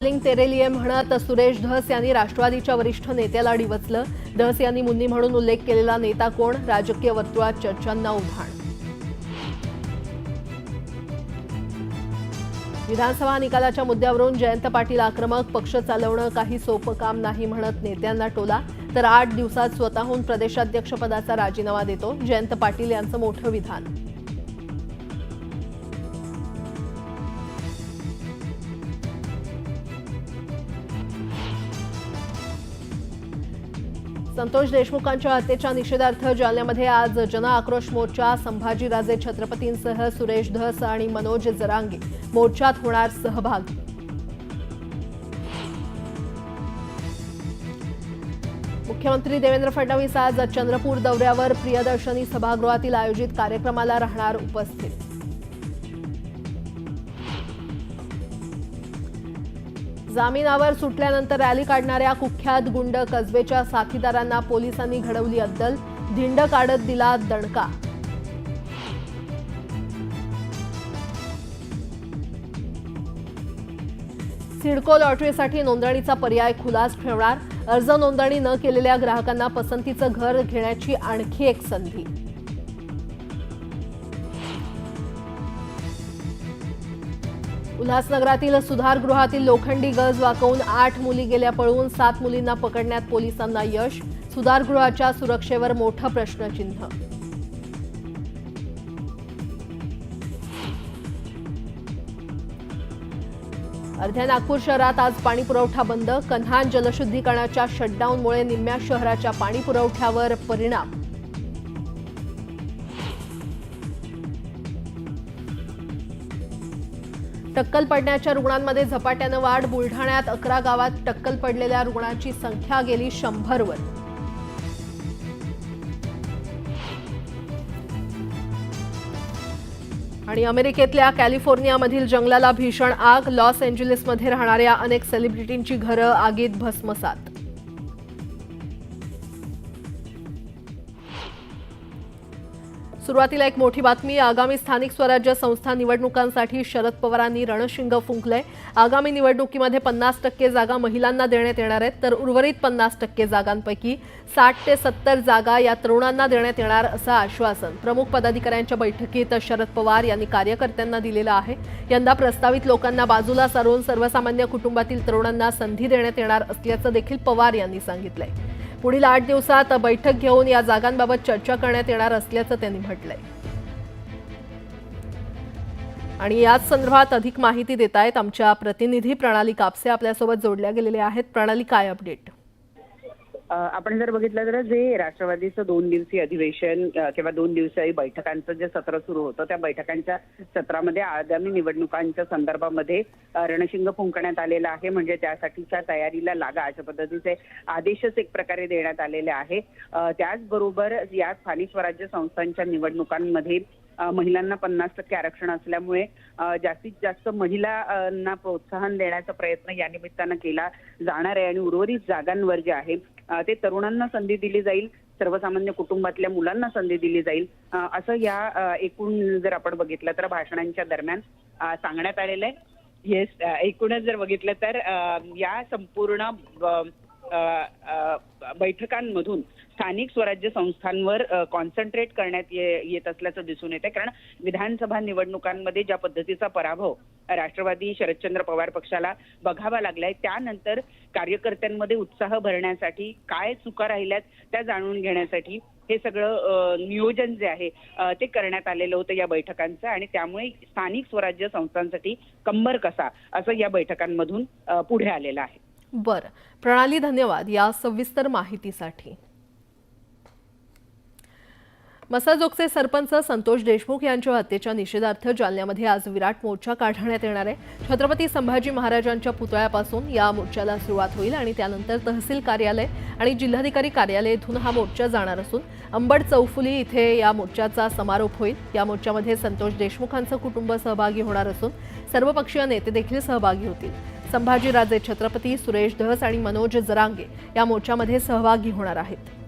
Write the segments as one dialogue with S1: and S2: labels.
S1: तेरेलिये म्हणत सुरेश धस यांनी राष्ट्रवादीच्या वरिष्ठ नेत्याला डिवचलं। धस यांनी मुन्नी म्हणून उल्लेख केलेला नेता कोण? राजकीय वर्तुळात चर्चांना उधाण। विधानसभा निकालाच्या मुद्द्यावरून जयंत पाटील आक्रमक। पक्ष चालवणं काही सोपं काम नाही म्हणत नेत्यांना टोला। तर 8 दिवसात स्वतःहून प्रदेशाध्यक्षपदाचा राजीनामा देतो जयंत पाटील यांचं मोठं विधान। संतोष देशमुखांच्या हत्येच्या निषेधार्थ जालन्यामध्ये आज जन आक्रोश मोर्चा। संभाजीराजे छत्रपतींसह सुरेश धस आणि मनोज जरांगे मोर्चात होणार सहभागी। मुख्यमंत्री देवेंद्र फडणवीस आज चंद्रपूर दौऱ्यावर। प्रियदर्शनी सभागृहातील आयोजित कार्यक्रमाला राहणार उपस्थित। जामिनावर सुटल्यानंतर रॅली काढणाऱ्या कुख्यात गुंड कसबेच्या साथीदारांना पोलिसांनी घडवली अद्दल। धिंड काढत दिला दणका। सिडको लॉटरीसाठी नोंदणीचा पर्याय खुलाच ठेवणार। अर्ज नोंदणी न केलेल्या ग्राहकांना पसंतीचं घर घेण्याची आणखी एक संधी। उल्हासनगरातील सुधारगृहातील लोखंडी गज वाकवून 8 मुली गेल्या पळून। 7 मुलींना पकडण्यात पोलिसांना यश। सुधारगृहाच्या सुरक्षेवर मोठं प्रश्नचिन्ह। अर्ध्या नागपूर शहरात आज पाणी पुरवठा बंद। कन्हान जलशुद्धीकरणाच्या शटडाऊनमुळे निम्म्या शहराच्या पाणी पुरवठ्यावर परिणाम। टक्कल पडण्याच्या रुग्णांमध्ये झपाट्यानं वाढ। बुलढाण्यात 11 गावात टक्कल पडलेल्या रुग्णांची संख्या गेली 100 वर। आणि अमेरिकेतल्या कॅलिफोर्नियामधील जंगलाला भीषण आग। लॉस एंजेलिसमध्ये राहणाऱ्या अनेक सेलिब्रिटींची घरं आगीत भस्मसात। सुरुवातीला एक मोठी बातमी। आगामी स्थानिक स्वराज्य संस्था निवडणुकांसाठी शरद पवारांनी रणशिंग फुंकलंय। आगामी निवडणुकीमध्ये 50% जागा महिलांना देण्यात येणार आहेत, तर उर्वरित 50% जागांपैकी 60 ते 70 जागा या तरुणांना देण्यात येणार असं आश्वासन प्रमुख पदाधिकाऱ्यांच्या बैठकीत शरद पवार यांनी कार्यकर्त्यांना दिलेलं आहे। यंदा प्रस्तावित लोकांना बाजूला सारून सर्वसामान्य कुटुंबातील तरुणांना संधी देण्यात येणार असल्याचं देखील पवार यांनी सांगितलंय। पुढील 8 दिवसात बैठक घेऊन या जागांबाबत चर्चा करण्यात येणार असल्याचं त्यांनी म्हटलंय। आणि याच संदर्भात अधिक माहिती देत आहेत आमच्या प्रतिनिधी प्रणाली कापसे आपल्यासोबत जोडल्या गेलेल्या आहेत। प्रणाली, काय अपडेट?
S2: आपण जर बघितलं तर जे राष्ट्रवादीचं 2 दिवसीय अधिवेशन किंवा 2 दिवसीय बैठकांचं जे सत्र सुरू होतं, त्या बैठकांच्या सत्रामध्ये आगामी निवडणुकांच्या संदर्भामध्ये रणशिंग फुंकण्यात आलेलं आहे। म्हणजे त्यासाठीच्या तयारीला लागा अशा पद्धतीचे आदेशच एक प्रकारे देण्यात आलेले आहे। त्याचबरोबर या स्थानिक स्वराज्य संस्थांच्या निवडणुकांमध्ये महिलांना 50% आरक्षण असल्यामुळे जास्तीत जास्त महिलांना प्रोत्साहन देण्याचा प्रयत्न या निमित्तानं केला जाणार आहे। आणि उर्वरित जागांवर जे आहे ते तरुणांना संधी दिली जाईल, सर्वसामान्य कुटुंबातल्या मुलांना संधी दिली जाईल असं या एकूण जर आपण बघितलं तर भाषणांच्या दरम्यान सांगण्यात आलेलं आहे। येस, एकूणच जर बघितलं तर या संपूर्ण बैठकांमधून स्थानिक स्वराज्य संस्थांवर कॉन्सन्ट्रेट करण्यात येत असल्याचं दिसून येते। कारण विधानसभा निवडणुकांमध्ये ज्या पद्धतीचा पराभव राष्ट्रवादी शरदचंद्र पवार पक्षाला बघावा लागलाय, त्यानंतर कार्यकर्त्यांमध्ये उत्साह भरण्यासाठी काय चुका राहिल्यात त्या जाणून घेण्यासाठी हे सगळं नियोजन जे आहे ते करण्यात आलेलं होतं या बैठकांचं। आणि त्यामुळे स्थानिक स्वराज्य संस्थांसाठी कंबर कसा असं या बैठकांमधून पुढे आलेलं आहे।
S1: बरं प्रणाली, धन्यवाद या सविस्तर माहितीसाठी। मसाजोगचे सरपंच संतोष देशमुख यांच्या हत्येच्या निषेधार्थ जालन्यामध्ये आज विराट मोर्चा काढण्यात येणार आहे। छत्रपती संभाजी महाराजांच्या पुतळ्यापासून या मोर्चाला सुरुवात होईल आणि त्यानंतर तहसील कार्यालय आणि जिल्हाधिकारी कार्यालय येथून हा मोर्चा जाणार असून अंबड चौफुली इथे या मोर्चाचा समारोप होईल। या मोर्चामध्ये संतोष देशमुखांचं कुटुंब सहभागी होणार असून सर्वपक्षीय नेते देखील सहभागी होतील। संभाजीराजे छत्रपती, सुरेश धस आणि मनोज जरांगे या मोर्चामध्ये सहभागी होणार आहेत।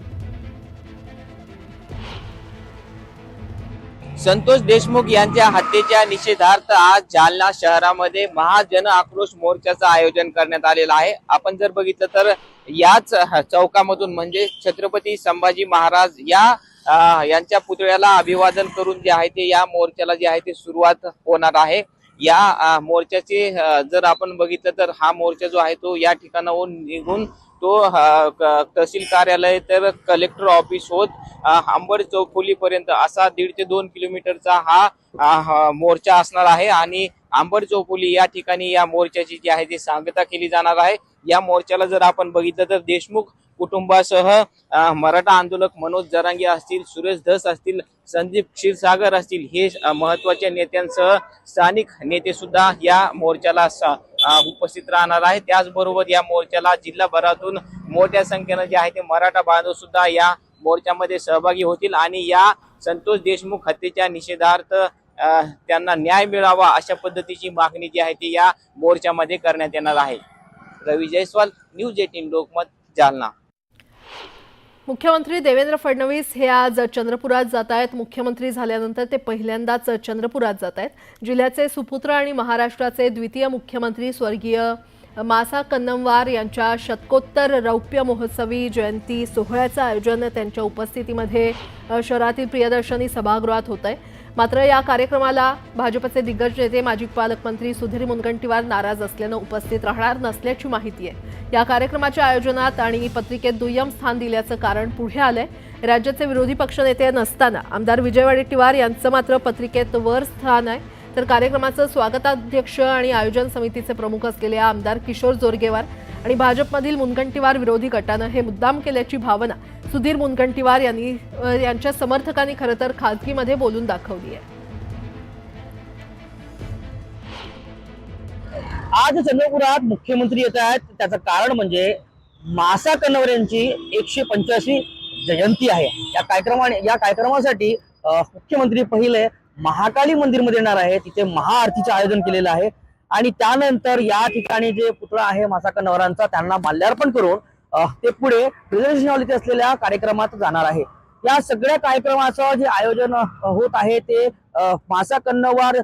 S3: संतोष देशमुख यांच्या हत्येच्या निषेधार्थ आज जालना शहरामध्ये महाजन आक्रोश मोर्चाचं आयोजन करण्यात आलेलं आहे। आपण जर बघितलं तर याच चौकामधून म्हणजे छत्रपती संभाजी महाराज यांच्या पुतळ्याला अभिवादन करून जे आहे ते या मोर्चाला जे आहे ते सुरुवात होणार आहे। या मोर्चाचे जर आपण बघितलं तर हा मोर्चा जो आहे तो या ठिकाणाहून निघून तो तहसील कार्यालय तर कलेक्टर ऑफिस होत अंबड चौफुली पर्यंत असा 1.5 ते 2 किलोमीटरचा हा मोर्चा असणार आहे। आणि अंबड चौफुली या ठिकाणी या मोर्चाची जी आहे ती सांगता केली जाणार आहे। या मोर्चाला जर आपण बघितलं तर देशमुख कुटुंबासह मराठा आंदोलक मनोज जरांगे असतील, सुरेश धस असतील, संदीप क्षीरसागर असतील, हे महत्वाच्या नेत्यांसह स्थानिक नेते सुद्धा या मोर्चाला उपस्थित राहणार आहे। त्याचबरोबर या मोर्चाला जिल्हाभरातून मोठ्या संख्येने जे आहे ते मराठा बांधव सुद्धा या मोर्चामध्ये सहभागी होतील आणि या संतोष देशमुख हत्येच्या निषेधार्थ त्यांना न्याय मिळावा अशा पद्धतीची मागणी जी आहे ती या मोर्चामध्ये करण्यात येणार आहे। रवी जयस्वाल, न्यूज 18 लोकमत, जालना।
S1: मुख्यमंत्री देवेंद्र फडणवीस हे आज चंद्रपुरात जात आहेत। मुख्यमंत्री झाल्यानंतर ते पहिल्यांदाच चंद्रपुरात जात आहेत। जिल्ह्याचे सुपुत्र आणि महाराष्ट्राचे द्वितीय मुख्यमंत्री स्वर्गीय मासा कन्नमवार यांच्या शतकोत्तर रौप्य महोत्सवी जयंती सोहळ्याचं आयोजन त्यांच्या उपस्थितीमध्ये शहरातील प्रियदर्शनी सभागृहात होत आहे। मात्र या कार्यक्रमाला भाजपचे दिग्गज नेते माजी पालकमंत्री सुधीर मुनगंटीवार नाराज असल्यानं उपस्थित राहणार नसल्याची माहिती आहे। या कार्यक्रमाच्या आयोजनात आणि पत्रिकेत दुय्यम स्थान दिल्याचं कारण पुढे आलंय। राज्याचे विरोधी पक्षनेते नसताना आमदार विजय वडेट्टीवार यांचं मात्र पत्रिकेत वर स्थान आहे। तर कार्यक्रमाचं स्वागताध्यक्ष आणि आयोजन समितीचे प्रमुख असलेले आमदार किशोर जोरगेवार आणि भाजपमधील मुनगंटीवार विरोधी गटानं हे मुद्दाम केल्याची भावना सुधीर मुनगंटीवार यांच्या समर्थकांनी खरं तर खासगीमध्ये बोलून दाखवली आहे।
S4: आज चंद्रपुरात मुख्यमंत्री येत आहेत, त्याचं कारण म्हणजे मासा कन्नवर यांची 185वी जयंती आहे। या कार्यक्रमासाठी मुख्यमंत्री पहिले महाकाली मंदिरमध्ये येणार आहे, तिथे महाआरतीचं आयोजन केलेलं आहे आणि त्यानंतर या ठिकाणी जे पुतळा आहे मासा कन्नवरांचा त्यांना माल्यार्पण करून ते पुढे प्रदर्शनावलीत असलेल्या कार्यक्रमात जाणार आहे। या सगळ्या कार्यक्रमाचं जे आयोजन होत आहे ते मासा कन्नवार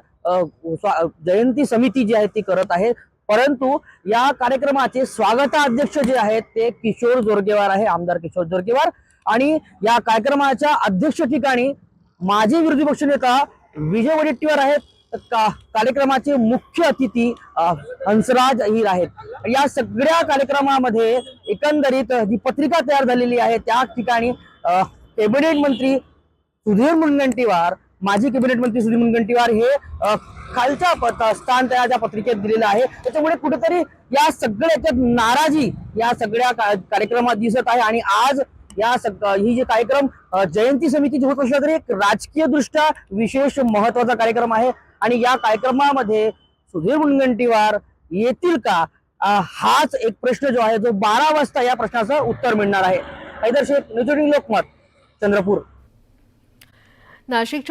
S4: जयंती समिती जी आहे ती करत आहे, परंतु या कार्यक्रमाचे स्वागताध्यक्ष जे आहेत ते किशोर जोरगेवार आहे, आमदार किशोर जोरगेवार। आणि या कार्यक्रमाच्या अध्यक्ष ठिकाणी माजी विरोधी पक्षनेता विजय वडेट्टीवार आहेत। कार्यक्रमाचे मुख्य अतिथी हंसराज अहिर आहेत। या सगळ्या कार्यक्रमामध्ये एकंदरीत जी पत्रिका तयार झालेली आहे त्या ठिकाणी कॅबिनेट मंत्री सुधीर मुनगंटीवार, माजी कॅबिनेट मंत्री सुधीर मुनगंटीवार हे खालच्या स्थान त्या पत्रिकेत दिलेलं आहे। त्याच्यामुळे कुठेतरी या सगळ्याच्या नाराजी या सगळ्या कार्यक्रमात दिसत आहे आणि आज ही जे कार्यक्रम जयंती समितीची होत असला तरी एक राजकीय दृष्ट्या विशेष महत्वाचा कार्यक्रम आहे आणि या कार्यक्रमामध्ये सुधीर मुनगंटीवार येतील का हाच एक प्रश्न जो आहे जो 12 वाजता या प्रश्नाचं उत्तर मिळणार आहे। हैदर शेख, न्यूज 18 लोकमत, चंद्रपूर।
S1: नाशिक